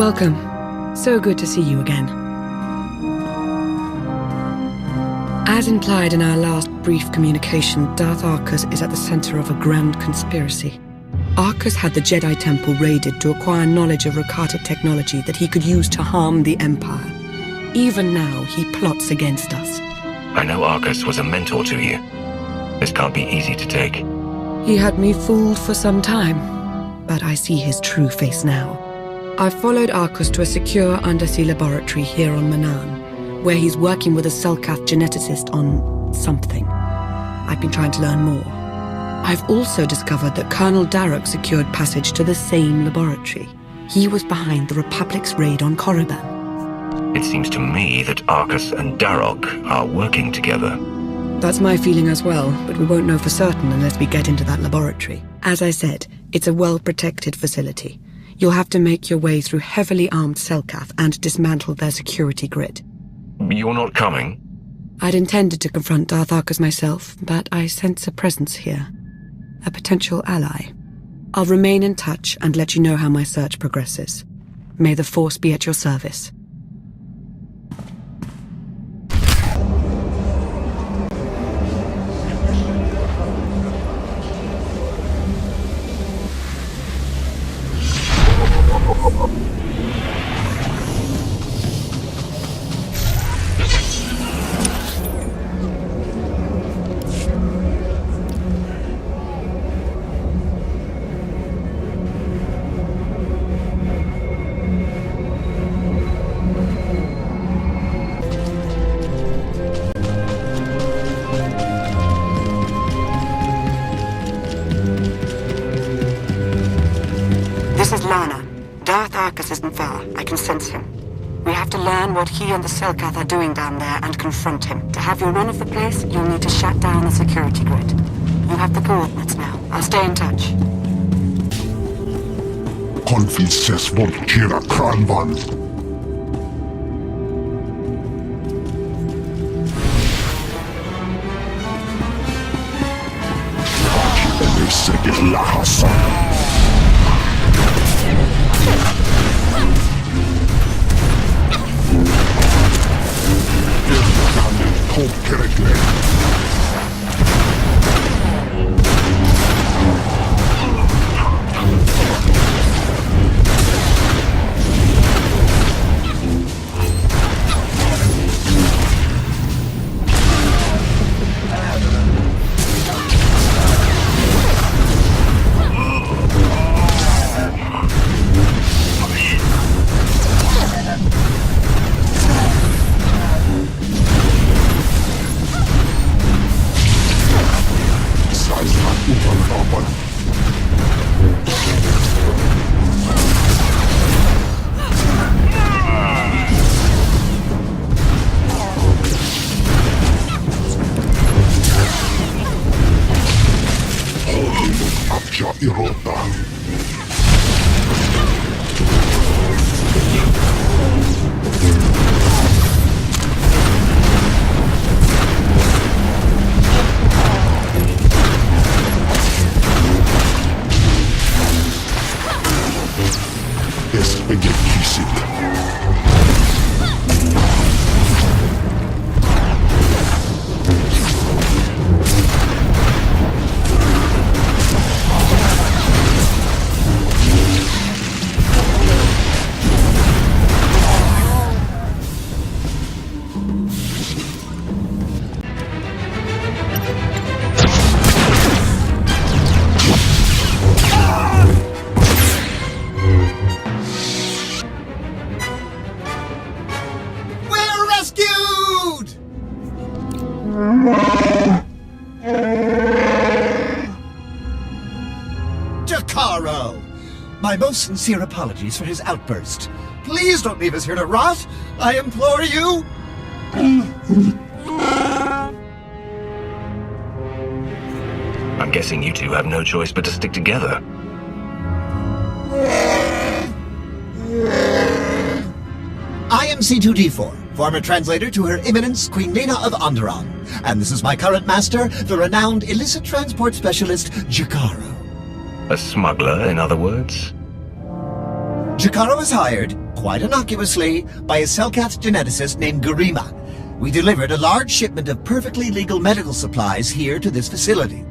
Welcome. So good to see you again. As implied in our last brief communication, Darth Arcus is at the center of a grand conspiracy. Arcus had the Jedi Temple raided to acquire knowledge of Rakata technology that he could use to harm the Empire. Even now, he plots against us. I know Arcus was a mentor to you. This can't be easy to take. He had me fooled for some time, but I see his true face now. I've followed Arcus to a secure undersea laboratory here on Manaan, where he's working with a Selkath geneticist on something. I've been trying to learn more. I've also discovered that Colonel Darroch secured passage to the same laboratory. He was behind the Republic's raid on Korriban. It seems to me that Arcus and Darroch are working together. That's my feeling as well, but we won't know for certain unless we get into that laboratory. As I said, it's a well-protected facility. You'll have to make your way through heavily armed Selkath and dismantle their security grid. You're not coming? I'd intended to confront Darth Arcus myself, but I sense a presence here. A potential ally. I'll remain in touch and let you know how my search progresses. May the Force be at your service. This is Lana. Darth Arcus isn't far. I can sense him. We have to learn what he and the Selkath are doing down there and confront him. To have your run of the place, you'll need to shut down the security grid. You have the coordinates now. I'll stay in touch. Konfices volkera kranvan. Elisegir lahasan. My most sincere apologies for his outburst. Please don't leave us here to rot. I implore you. I'm guessing you two have no choice but to stick together. I am C2D4, former translator to Her Eminence Queen Nina of Onderon. And this is my current master, the renowned illicit transport specialist, Jakaro. A smuggler, in other words? Jakaro is hired, quite innocuously, by a Selkath geneticist named Garima. We delivered a large shipment of perfectly legal medical supplies here to this facility.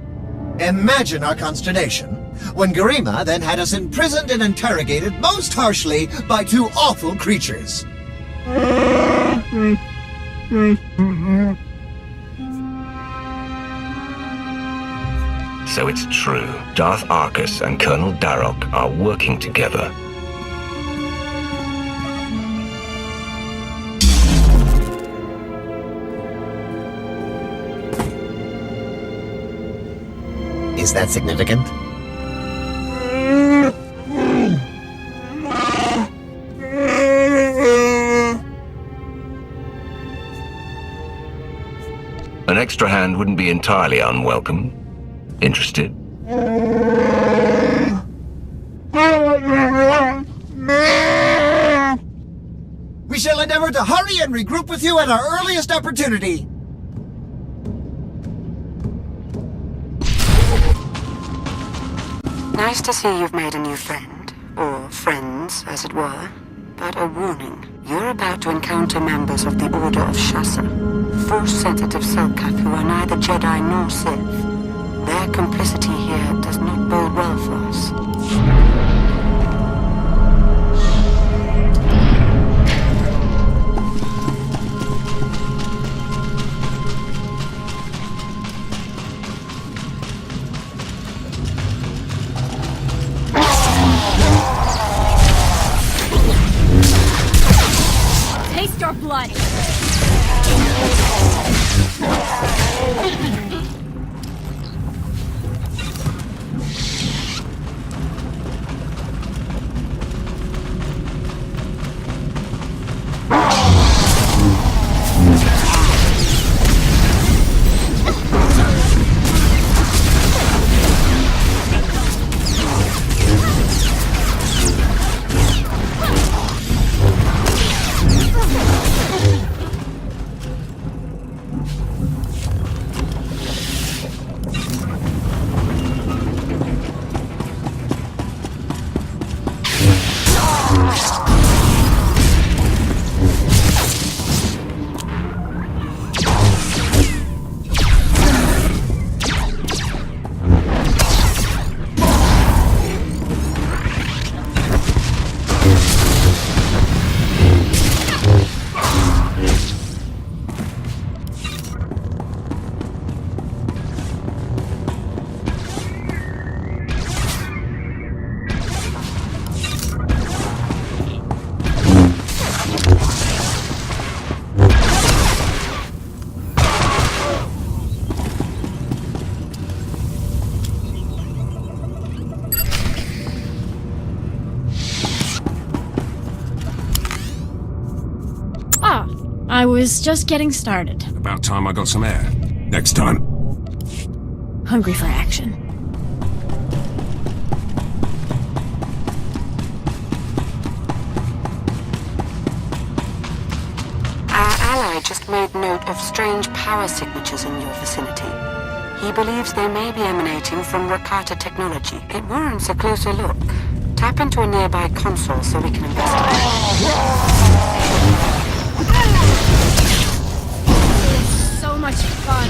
Imagine our consternation when Garima then had us imprisoned and interrogated most harshly by two awful creatures. So it's true. Darth Arcus and Colonel Darok are working together. Is that significant? An extra hand wouldn't be entirely unwelcome. Interested? We shall endeavor to hurry and regroup with you at our earliest opportunity. Nice to see you've made a new friend. Or friends, as it were. But a warning. You're about to encounter members of the Order of Shasa. Force-sensitive Selkath who are neither Jedi nor Sith. Their complicity here does not bode well for us. Taste your blood! I was just getting started. About time I got some air. Next time. Hungry for action. Our ally just made note of strange power signatures in your vicinity. He believes they may be emanating from Rakata technology. It warrants a closer look. Tap into a nearby console so we can investigate. So much fun.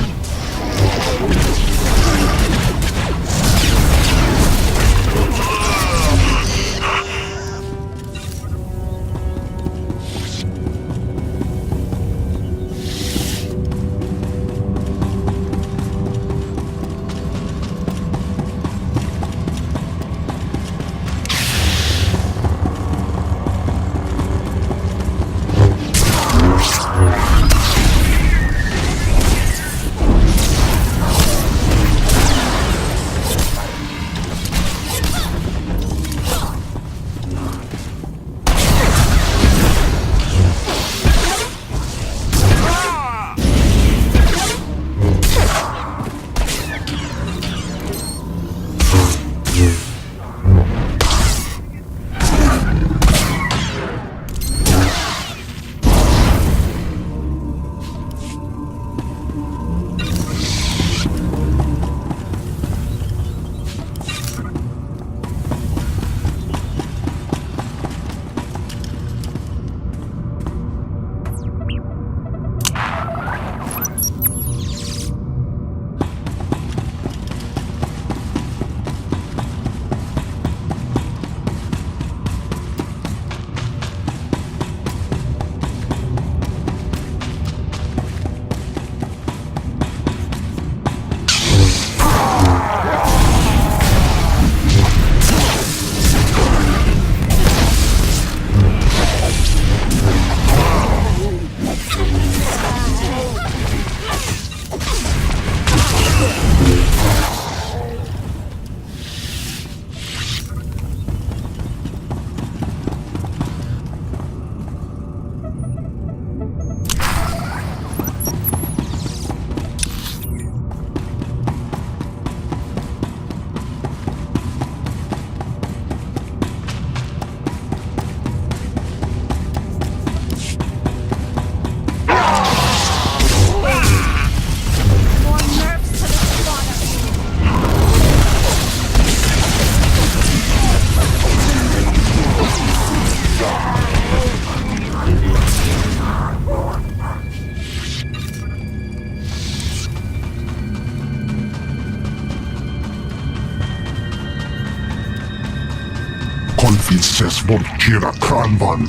finns våldkera kranvan.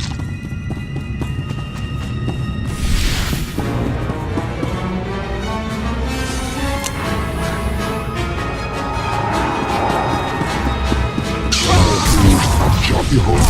Jag i hållan.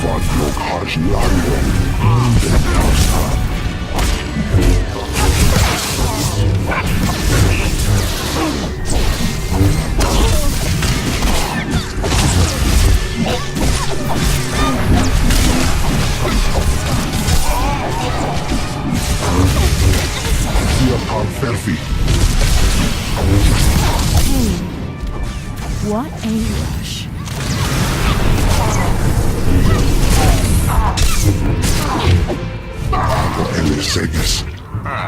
Vad jag har lagen den kastar. Jag tar Ferfi. What a rush. Eliseges.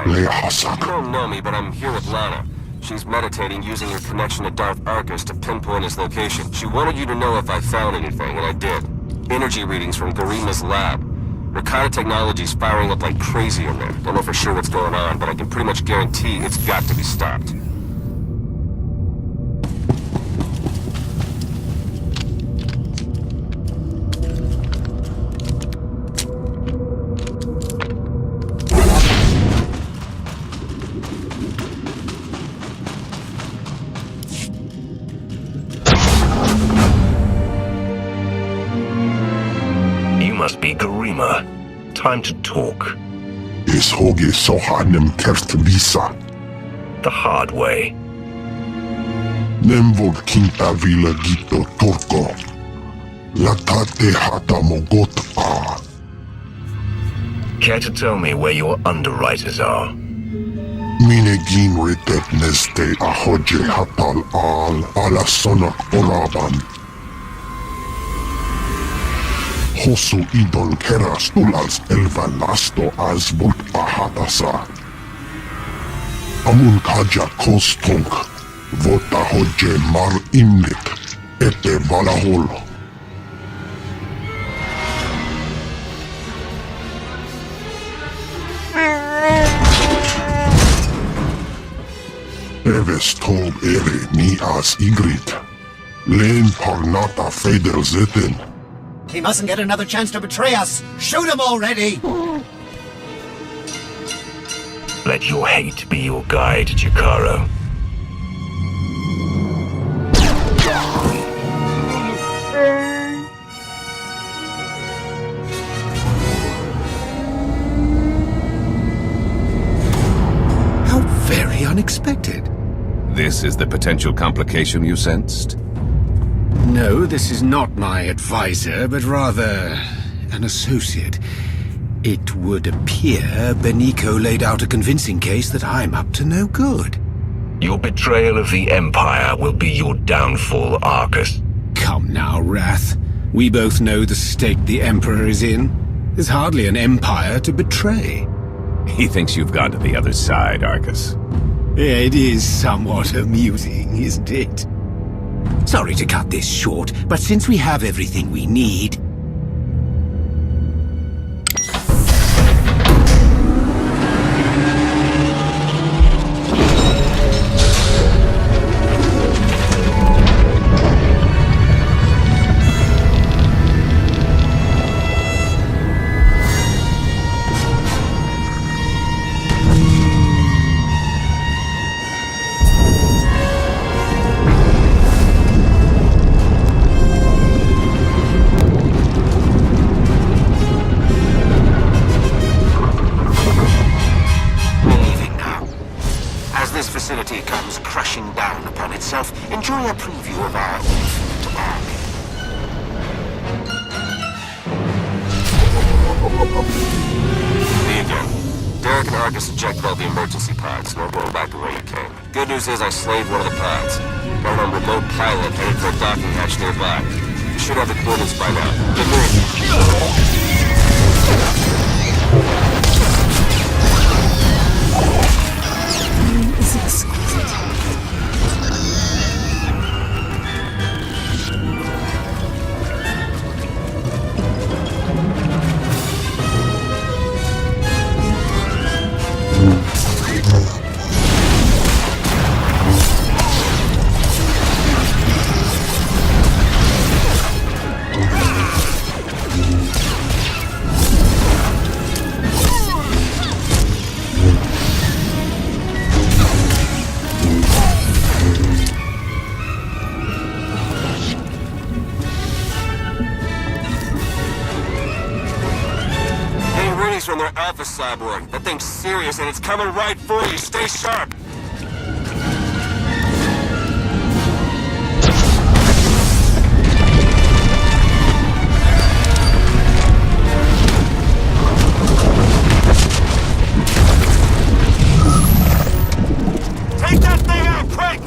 Lehasak. You don't know me, but I'm here with Lana. She's meditating using your connection to Darth Arcus to pinpoint his location. She wanted you to know if I found anything, and I did. Energy readings from Garima's lab. Rakata technology's firing up like crazy in there. Don't know for sure what's going on, but I can pretty much guarantee it's got to be stopped. Must be Garima. Time to talk. Is hoge sohanem kerst visa. The hard way. Nemvod kinta vila gito torko. Latate hata mogot a. Care to tell me where your underwriters are? Minegin ritet neste ahoje hatal al ala sonak oraban. Hosu idon keras tulals elvan lasto as vult ahatasa. Amun kaja kostunk, vota hoje mar imnik, ete valahol. Eves tob ere ni as igrit. Len parnata feder zeten. He mustn't get another chance to betray us! Shoot him already! Let your hate be your guide, Jakaro. How very unexpected. This is the potential complication you sensed? No, this is not my advisor, but rather an associate. It would appear Beniko laid out a convincing case that I'm up to no good. Your betrayal of the Empire will be your downfall, Arcus. Come now, Wrath. We both know the state the Emperor is in. There's hardly an Empire to betray. He thinks you've gone to the other side, Arcus. It is somewhat amusing, isn't it? Sorry to cut this short, but since we have everything we need... Enjoy a preview of our infinite army. Me again. Derek and Argus ejected all the emergency pods, and we're going back the way you came. Good news is I slaved one of the pods. Got it on remote pilot headed for a docking hatch nearby. You should have the coordinates by now. Get moving. It's exquisite. From their Alpha Cyborg. That thing's serious and it's coming right for you. Stay sharp. Take that thing out, quick!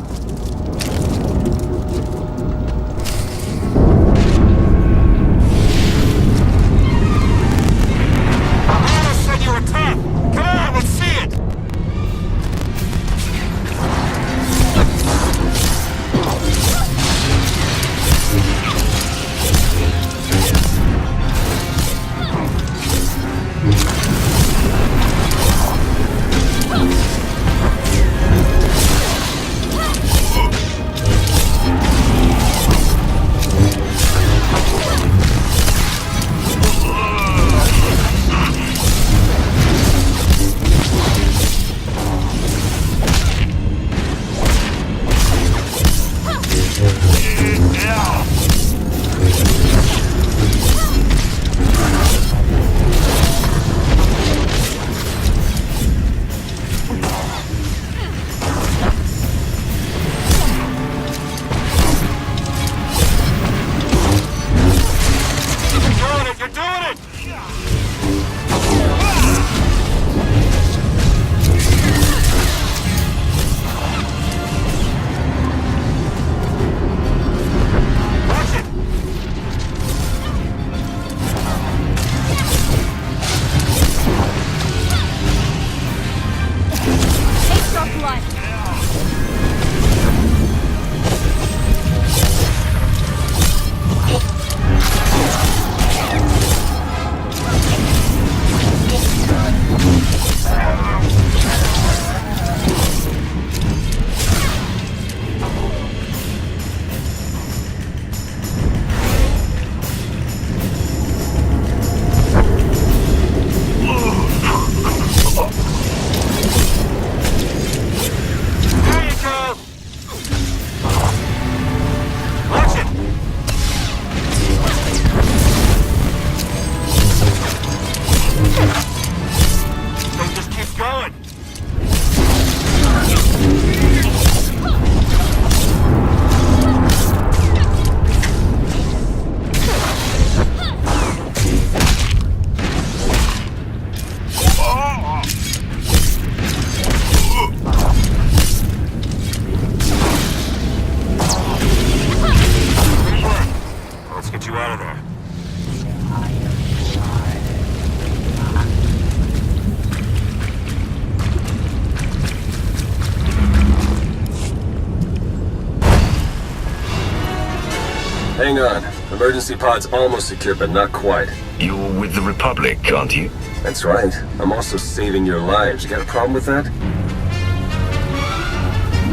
Hang on. Emergency pod's almost secure, but not quite. You're with the Republic, aren't you? That's right. I'm also saving your lives. You got a problem with that?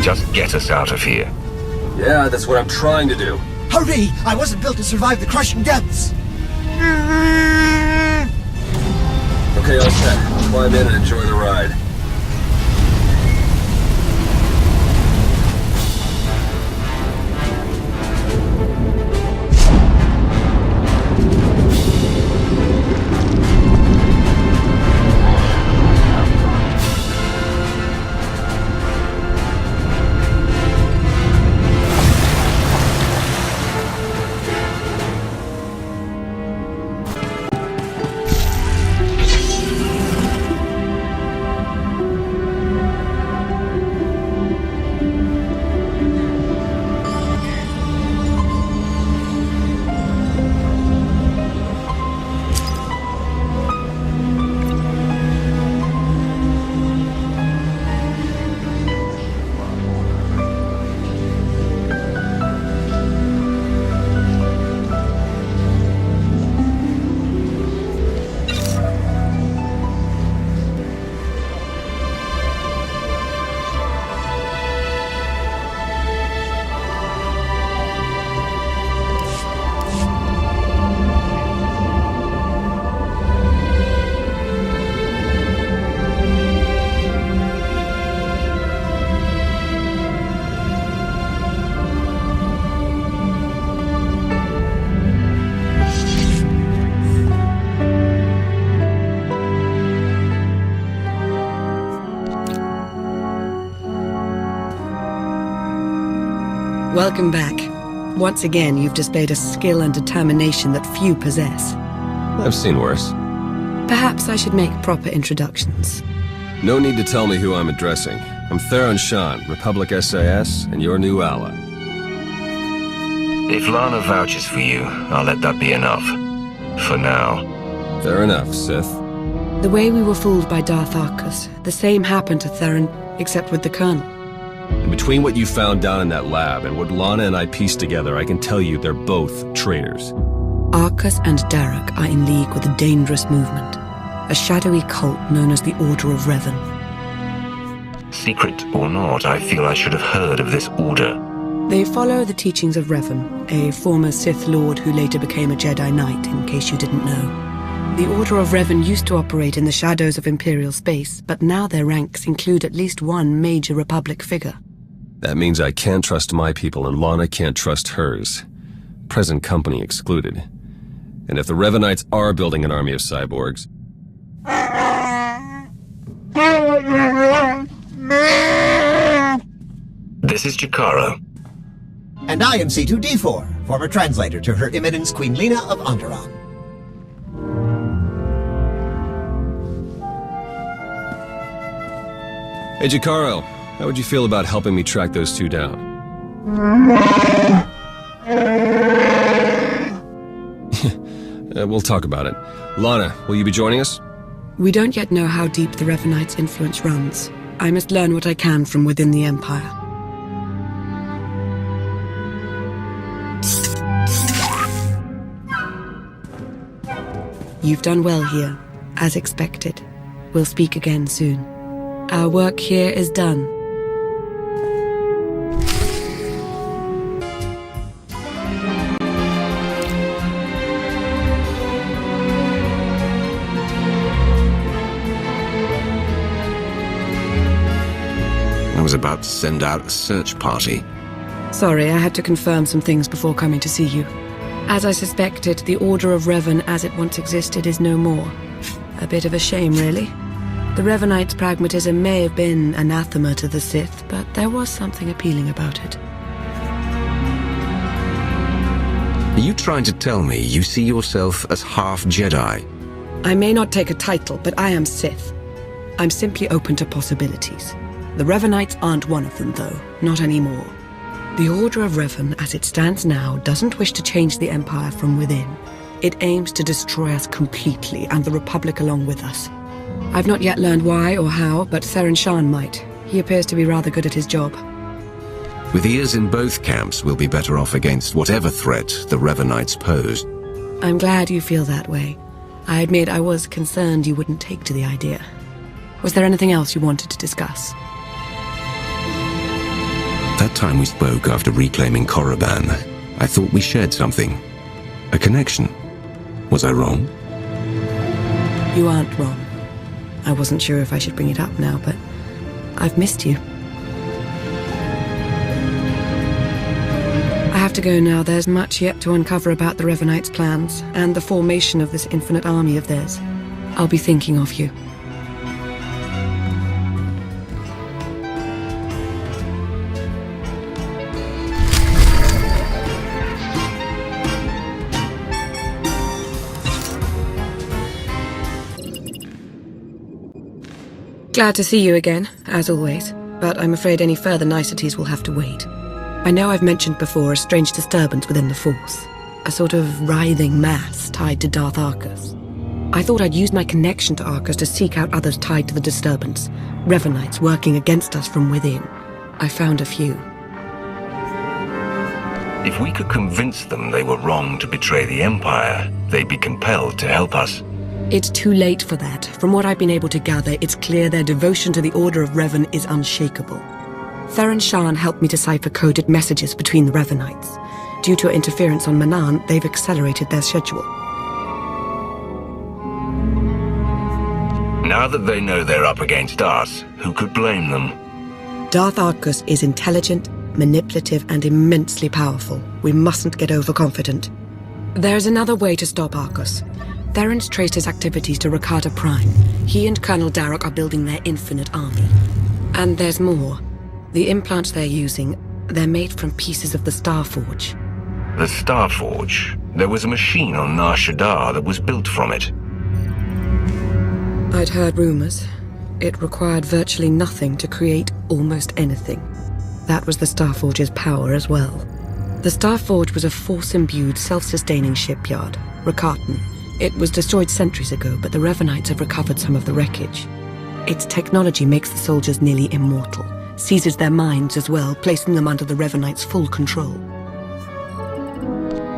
Just get us out of here. Yeah, that's what I'm trying to do. Hurry! I wasn't built to survive the crushing depths! Okay, all set. Climb in and enjoy the ride. Welcome back. Once again, you've displayed a skill and determination that few possess. I've seen worse. Perhaps I should make proper introductions. No need to tell me who I'm addressing. I'm Theron Shan, Republic SAS, and your new ally. If Lana vouches for you, I'll let that be enough. For now. Fair enough, Sith. The way we were fooled by Darth Arcus, the same happened to Theron, except with the Colonel. And between what you found down in that lab and what Lana and I pieced together, I can tell you they're both traitors. Arcus and Darroch are in league with a dangerous movement, a shadowy cult known as the Order of Revan. Secret or not, I feel I should have heard of this order. They follow the teachings of Revan, a former Sith Lord who later became a Jedi Knight, in case you didn't know. The Order of Revan used to operate in the shadows of Imperial space, but now their ranks include at least one major Republic figure. That means I can't trust my people and Lana can't trust hers. Present company excluded. And if the Revanites are building an army of cyborgs... This is Chikaro. And I am C2D4, former translator to Her Eminence Queen Lena of Onderon. Hey, Chikaro, how would you feel about helping me track those two down? We'll talk about it. Lana, will you be joining us? We don't yet know how deep the Revanites' influence runs. I must learn what I can from within the Empire. You've done well here, as expected. We'll speak again soon. Our work here is done. I was about to send out a search party. Sorry, I had to confirm some things before coming to see you. As I suspected, the Order of Revan as it once existed is no more. A bit of a shame, really. The Revanites' pragmatism may have been anathema to the Sith, but there was something appealing about it. Are you trying to tell me you see yourself as half Jedi? I may not take a title, but I am Sith. I'm simply open to possibilities. The Revanites aren't one of them, though. Not anymore. The Order of Revan, as it stands now, doesn't wish to change the Empire from within. It aims to destroy us completely, and the Republic along with us. I've not yet learned why or how, but Theron Shan might. He appears to be rather good at his job. With ears in both camps, we'll be better off against whatever threat the Revanites pose. I'm glad you feel that way. I admit I was concerned you wouldn't take to the idea. Was there anything else you wanted to discuss? That time we spoke after reclaiming Korriban, I thought we shared something. A connection. Was I wrong? You aren't wrong. I wasn't sure if I should bring it up now, but I've missed you. I have to go now. There's much yet to uncover about the Revanites' plans and the formation of this infinite army of theirs. I'll be thinking of you. Glad to see you again, as always, but I'm afraid any further niceties will have to wait. I know I've mentioned before a strange disturbance within the Force, a sort of writhing mass tied to Darth Arcus. I thought I'd use my connection to Arcus to seek out others tied to the disturbance, Revanites working against us from within. I found a few. If we could convince them they were wrong to betray the Empire, they'd be compelled to help us. It's too late for that. From what I've been able to gather, it's clear their devotion to the Order of Revan is unshakable. Theron Shan helped me decipher coded messages between the Revanites. Due to interference on Manaan, they've accelerated their schedule. Now that they know they're up against us, who could blame them? Darth Arcus is intelligent, manipulative, and immensely powerful. We mustn't get overconfident. There's another way to stop Arcus. Theron's traced his activities to Rakata Prime. He and Colonel Darroch are building their infinite army. And there's more. The implants they're using, They're made from pieces of the Starforge. The Starforge? There was a machine on Nar Shaddaa that was built from it. I'd heard rumors. It required virtually nothing to create almost anything. That was the Starforge's power as well. The Starforge was a force-imbued, self-sustaining shipyard, Rakatan. It was destroyed centuries ago, but the Revanites have recovered some of the wreckage. Its technology makes the soldiers nearly immortal, seizes their minds as well, placing them under the Revanites' full control.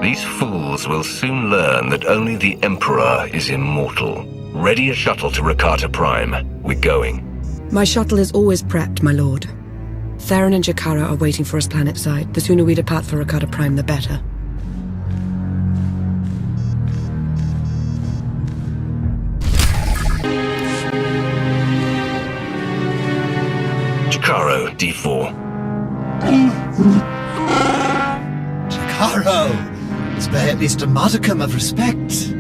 These fools will soon learn that only the Emperor is immortal. Ready a shuttle to Rakata Prime. We're going. My shuttle is always prepped, my lord. Theron and Jakara are waiting for us planetside. The sooner we depart for Rakata Prime, the better. Jakaro, D4. Jakaro! Spare at least a modicum of respect.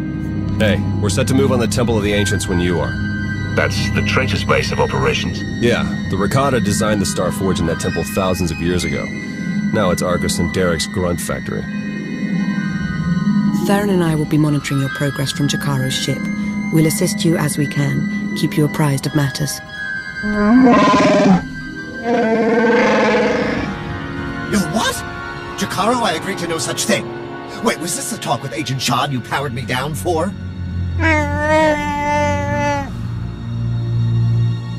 Hey, we're set to move on the Temple of the Ancients when you are. That's the traitor's base of operations. Yeah, the Rakata designed the Starforge in that temple thousands of years ago. Now it's Arcus and Derek's grunt factory. Theron and I will be monitoring your progress from Jakaro's ship. We'll assist you as we can, keep you apprised of matters. Yo, what? Jakaro, I agree to no such thing. Wait, was this the talk with Agent Shan you powered me down for?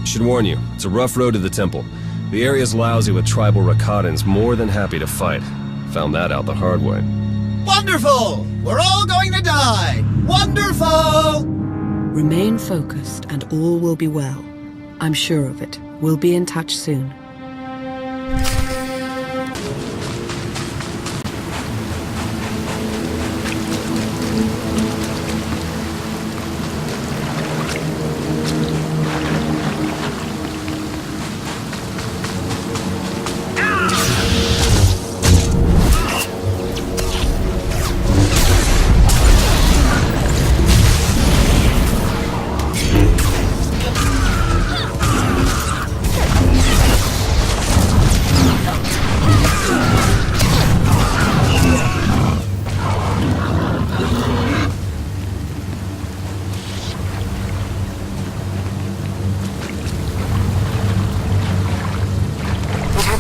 Should warn you, it's a rough road to the temple. The area's lousy with tribal Rakatans more than happy to fight. Found that out the hard way. Wonderful! We're all going to die! Wonderful! Remain focused and all will be well. I'm sure of it. We'll be in touch soon.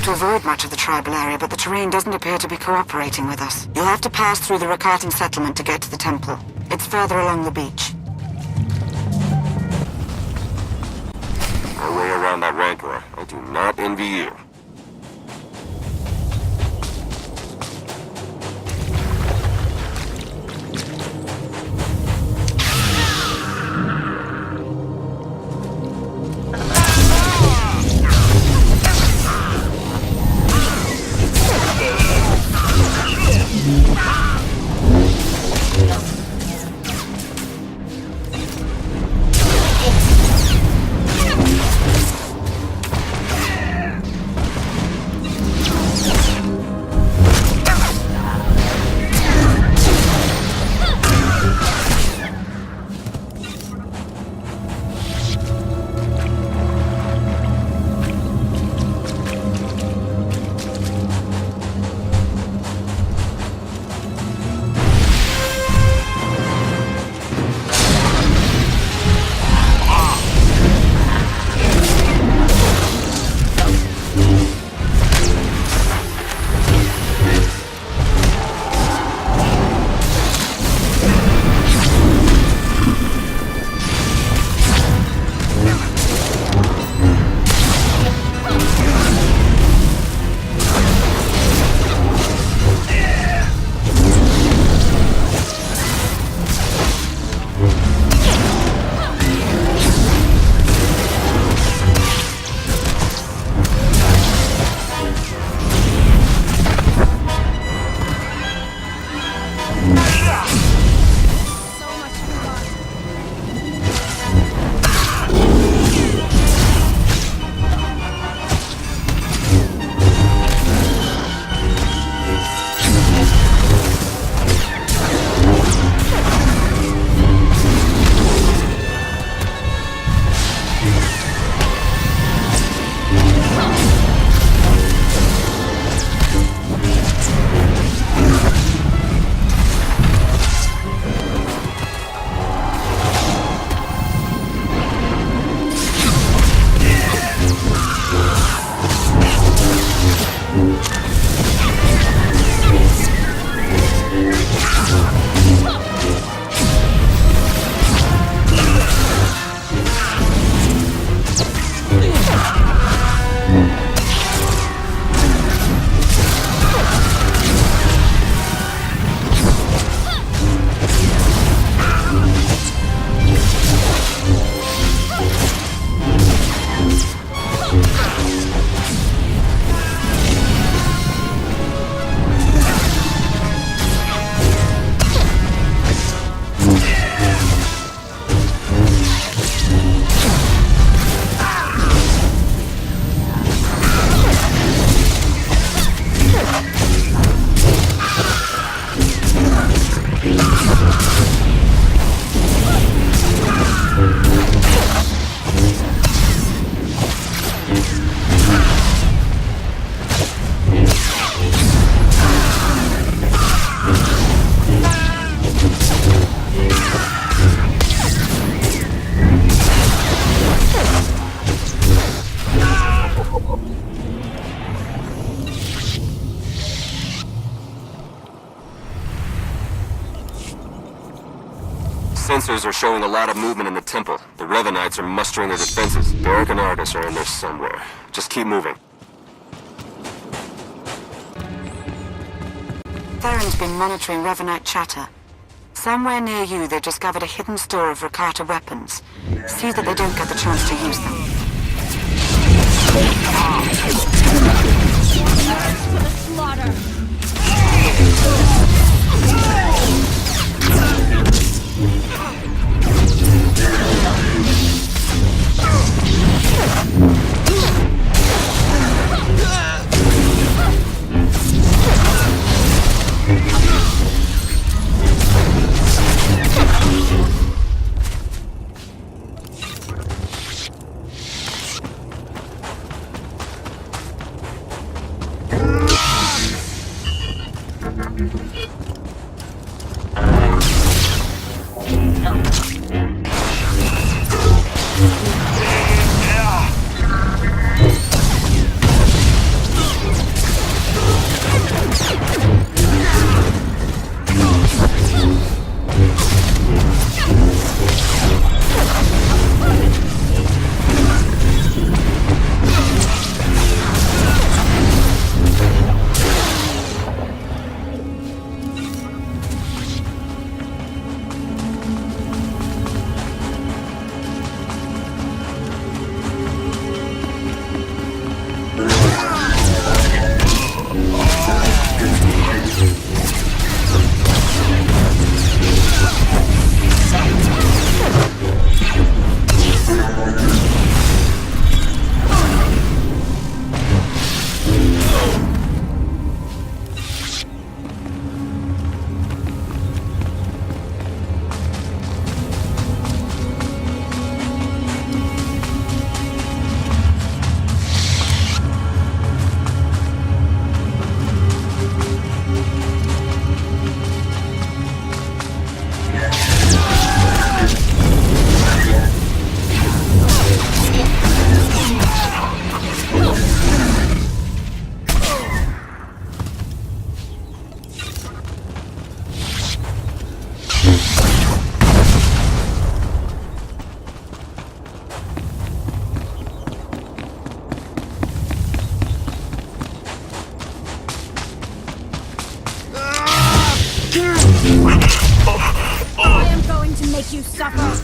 To avoid much of the tribal area, but the terrain doesn't appear to be cooperating with us. You'll have to pass through the Rakatan settlement to get to the temple. It's further along the beach. Our way around that rancor. I do not envy you. sensors are showing a lot of movement in the temple. The Revanites are mustering their defenses. Derek and Argus are in there somewhere. Just keep moving. Theron's been monitoring Revanite chatter. Somewhere near you, they've discovered a hidden store of Rakata weapons. See that they don't get the chance to use them. To the slaughter! I am going to make you suffer!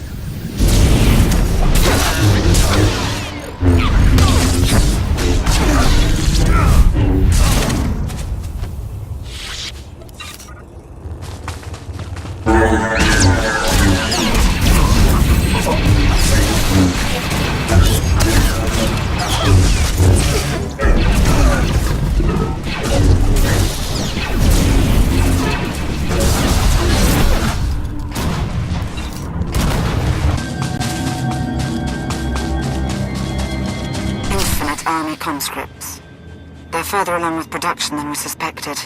Army conscripts. They're further along with production than we suspected.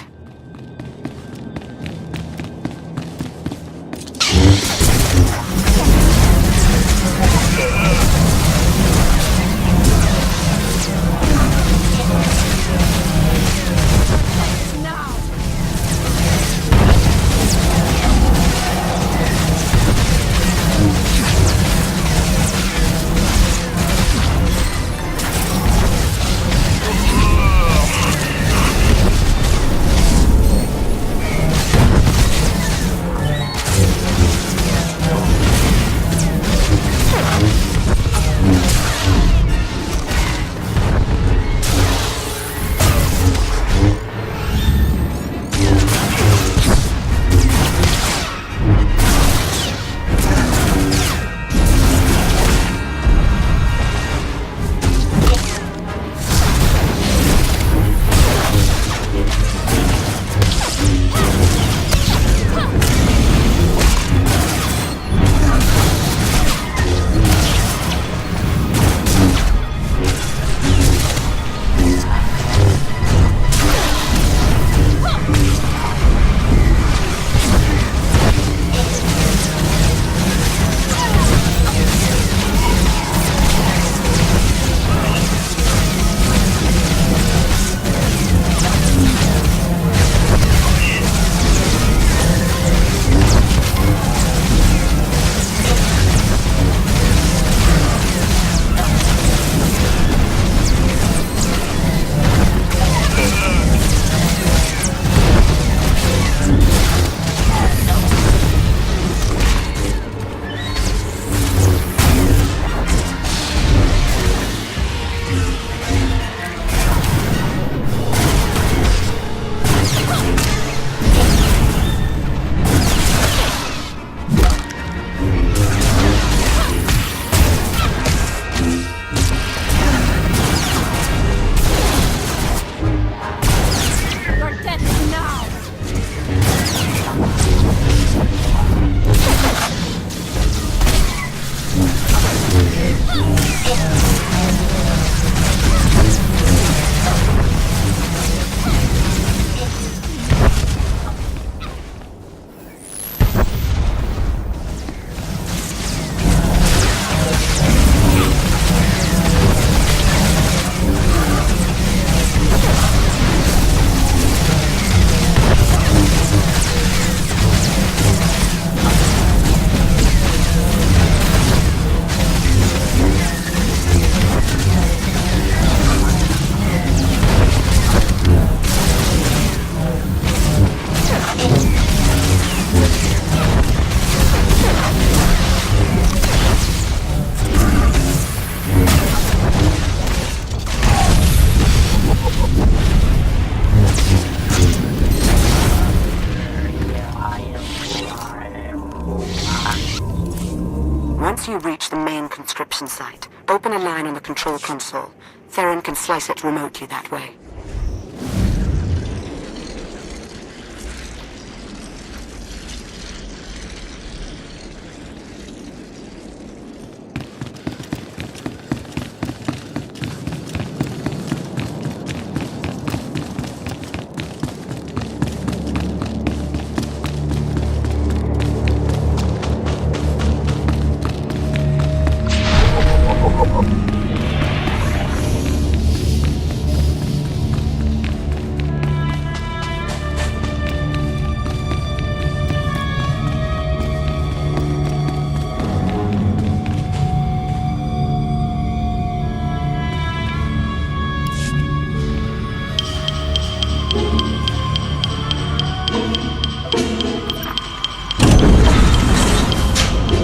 Once you reach the main conscription site, open a line on the control console. Theron can slice it remotely that way.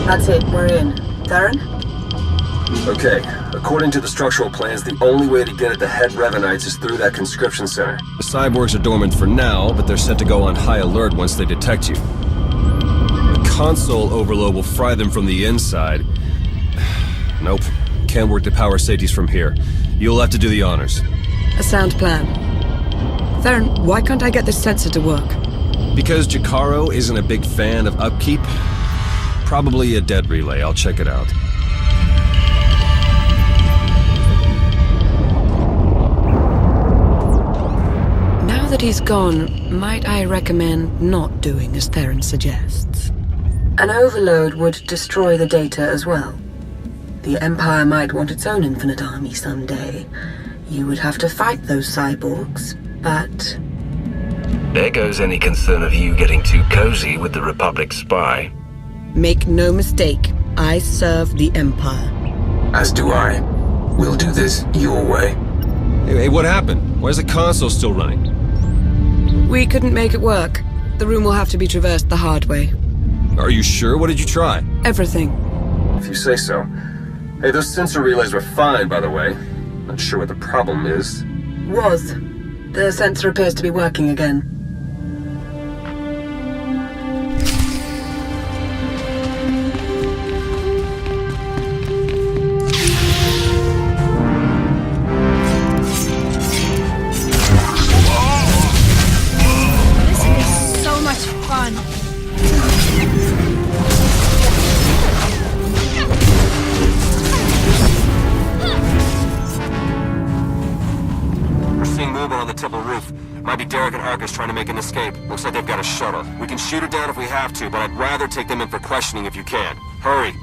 That's it, we're in. Theron? Okay, according to the structural plans, the only way to get at the head Revanites is through that conscription center. The cyborgs are dormant for now, but they're set to go on high alert once they detect you. The console overload will fry them from the inside. Nope, can't work the power safeties from here. You'll have to do the honors. A sound plan. Theron, why can't I get this sensor to work? Because Jakaro isn't a big fan of upkeep? Probably a dead relay. I'll check it out. Now that he's gone, might I recommend not doing as Theron suggests? An overload would destroy the data as well. The Empire might want its own infinite army someday. You would have to fight those cyborgs, but... There goes any concern of you getting too cozy with the Republic spy. Make no mistake, I serve the Empire. As do I. We'll do this your way. Hey, what happened? Why is the console still running? We couldn't make it work. The room will have to be traversed the hard way. Are you sure? What did you try? Everything. If you say so. Hey, those sensor relays were fine, by the way. Not sure what the problem is. Was. The sensor appears to be working again. Trying to make an escape. Looks like they've got a shuttle. We can shoot her down if we have to, but I'd rather take them in for questioning if you can. Hurry.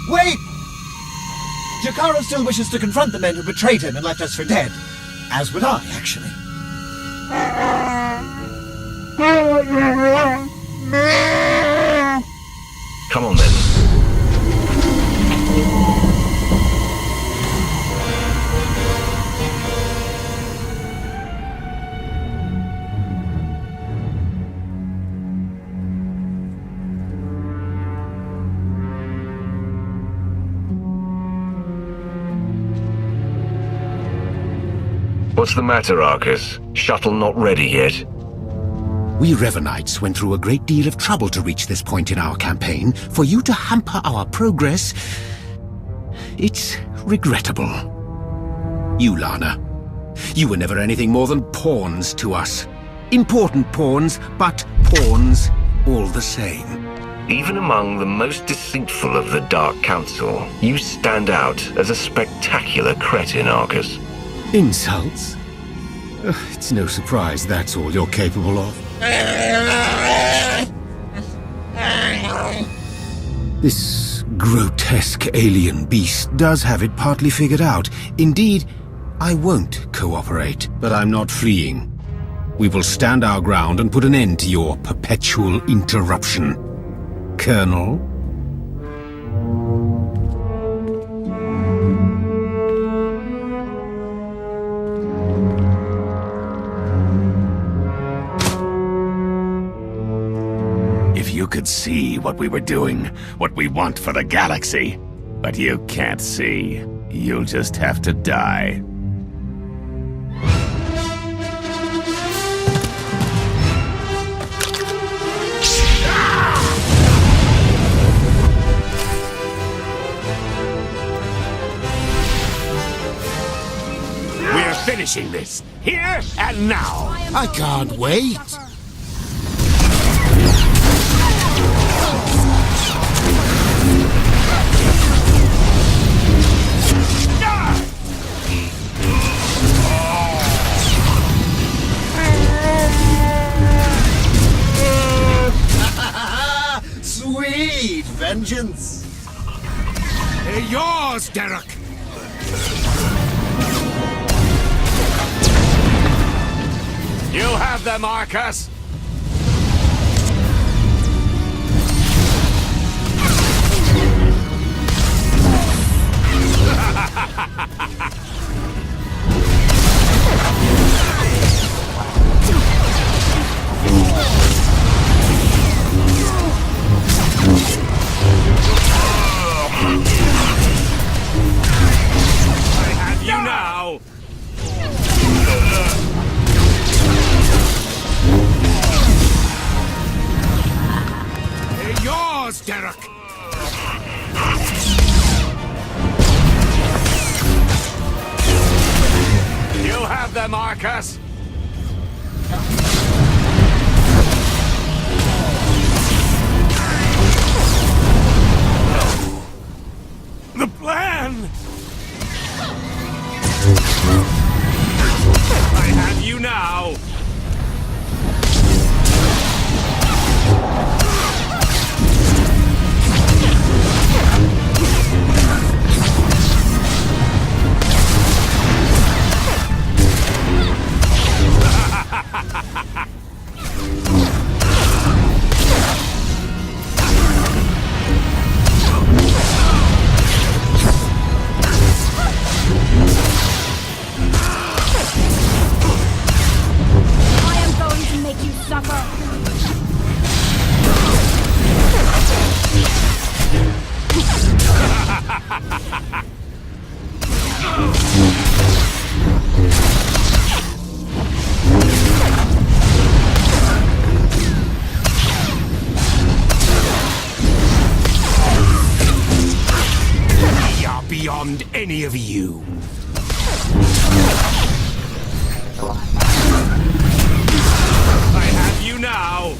Wait! Jakaro still wishes to confront the men who betrayed him and left us for dead. As would I, actually. Come on then. What's the matter, Arcus? Shuttle not ready yet? We Revanites went through a great deal of trouble to reach this point in our campaign. For you to hamper our progress, it's regrettable. You, Lana, you were never anything more than pawns to us. Important pawns, but pawns all the same. Even among the most deceitful of the Dark Council, you stand out as a spectacular cretin, Arcus. Insults? It's no surprise that's all you're capable of. This grotesque alien beast does have it partly figured out. Indeed, I won't cooperate, but I'm not fleeing. We will stand our ground and put an end to your perpetual interruption. Colonel? If you could see what we were doing, what we want for the galaxy, but you can't see, you'll just have to die. Finishing this, here and now. I can't wait. Sweet vengeance. They're yours, Derek. You have them, Marcus! I have you now! Yours, Derek! You have them, Marcus! The plan! I have you now! Beyond any of you. I have you now!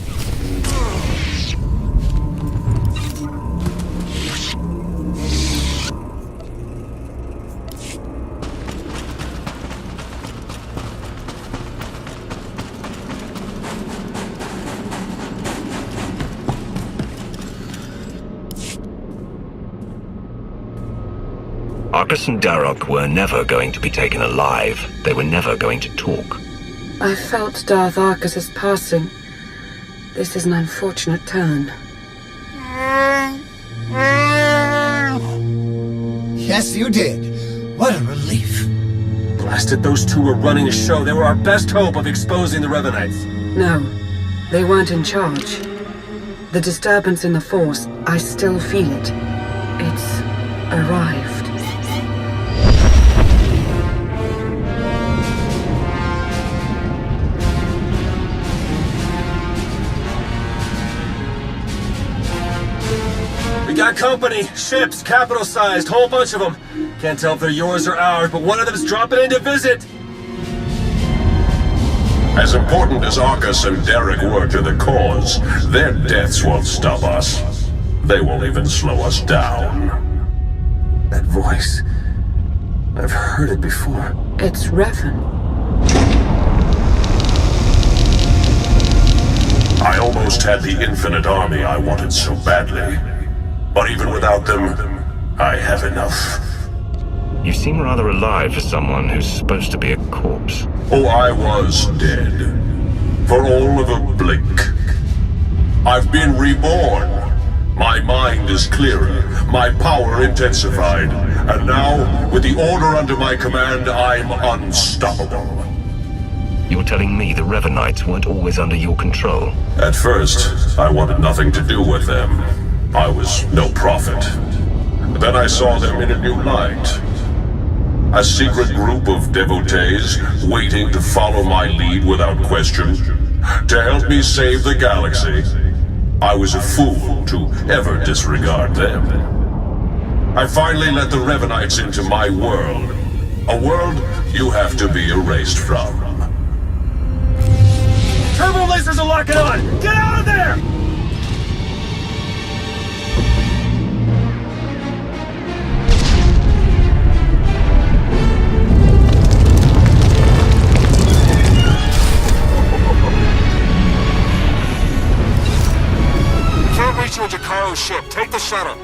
Arcus and Darok were never going to be taken alive. They were never going to talk. I felt Darth Arcus's passing. This is an unfortunate turn. Yes, you did. What a relief. Blasted, those two were running a show. They were our best hope of exposing the Revanites. No, they weren't in charge. The disturbance in the Force, I still feel it. It's arrived. company. Ships, capital-sized, whole bunch of them. Can't tell if they're yours or ours, but one of them's dropping in to visit. As important as Arcus and Derek were to the cause, their deaths won't stop us. They won't even slow us down. That voice. I've heard it before. It's Revan. I almost had the infinite army I wanted so badly. But even without them, I have enough. You seem rather alive for someone who's supposed to be a corpse. Oh, I was dead. For all of a blink. I've been reborn. My mind is clearer, my power intensified, and now, with the order under my command, I'm unstoppable. You're telling me the Revanites weren't always under your control? At first, I wanted nothing to do with them. I was no prophet. Then I saw them in a new light. A secret group of devotees waiting to follow my lead without question, to help me save the galaxy. I was a fool to ever disregard them. I finally let the Revanites into my world. A world you have to be erased from. Turbo lasers are locking on! Get out of there! Can't reach your Jakaro ship. Take the shuttle.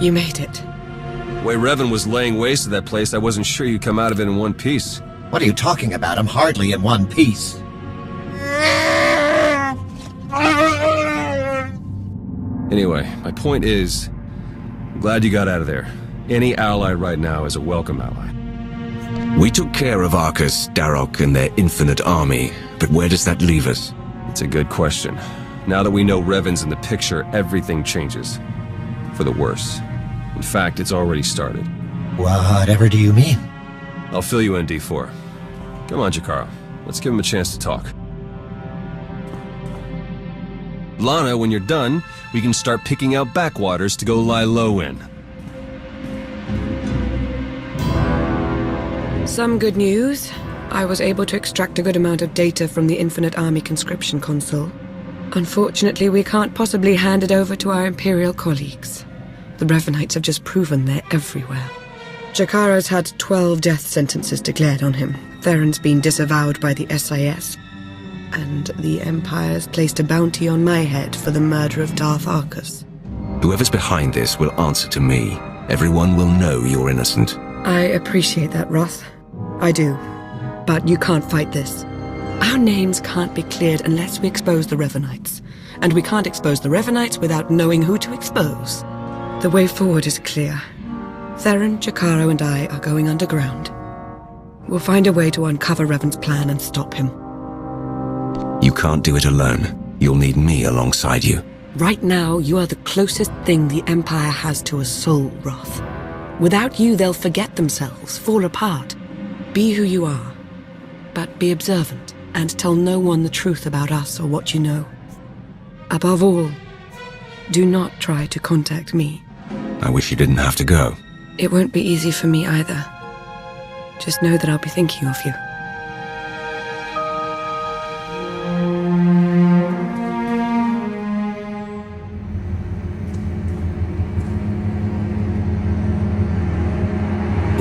You made it. The way Revan was laying waste to that place, I wasn't sure you'd come out of it in one piece. What are you talking about? I'm hardly in one piece. Anyway, my point is, I'm glad you got out of there. Any ally right now is a welcome ally. We took care of Arcus, Darok, and their infinite army, but where does that leave us? It's a good question. Now that we know Revan's in the picture, everything changes. For the worse. In fact, it's already started. Whatever do you mean? I'll fill you in, D4. Come on, Jakaro. Let's give him a chance to talk. Lana, when you're done, we can start picking out backwaters to go lie low in. Some good news. I was able to extract a good amount of data from the Infinite Army conscription console. Unfortunately, we can't possibly hand it over to our Imperial colleagues. The Revanites have just proven they're everywhere. Jakaro's had 12 death sentences declared on him. Theron's been disavowed by the SIS. And the Empire's placed a bounty on my head for the murder of Darth Arcus. Whoever's behind this will answer to me. Everyone will know you're innocent. I appreciate that, Roth. I do. But you can't fight this. Our names can't be cleared unless we expose the Revanites. And we can't expose the Revanites without knowing who to expose. The way forward is clear. Theron, Jakaro, and I are going underground. We'll find a way to uncover Revan's plan and stop him. You can't do it alone. You'll need me alongside you. Right now, you are the closest thing the Empire has to a soul, Roth. Without you, they'll forget themselves, fall apart. Be who you are. But be observant, and tell no one the truth about us or what you know. Above all, do not try to contact me. I wish you didn't have to go. It won't be easy for me either. Just know that I'll be thinking of you.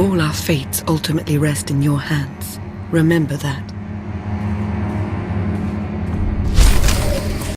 All our fates ultimately rest in your hands. Remember that.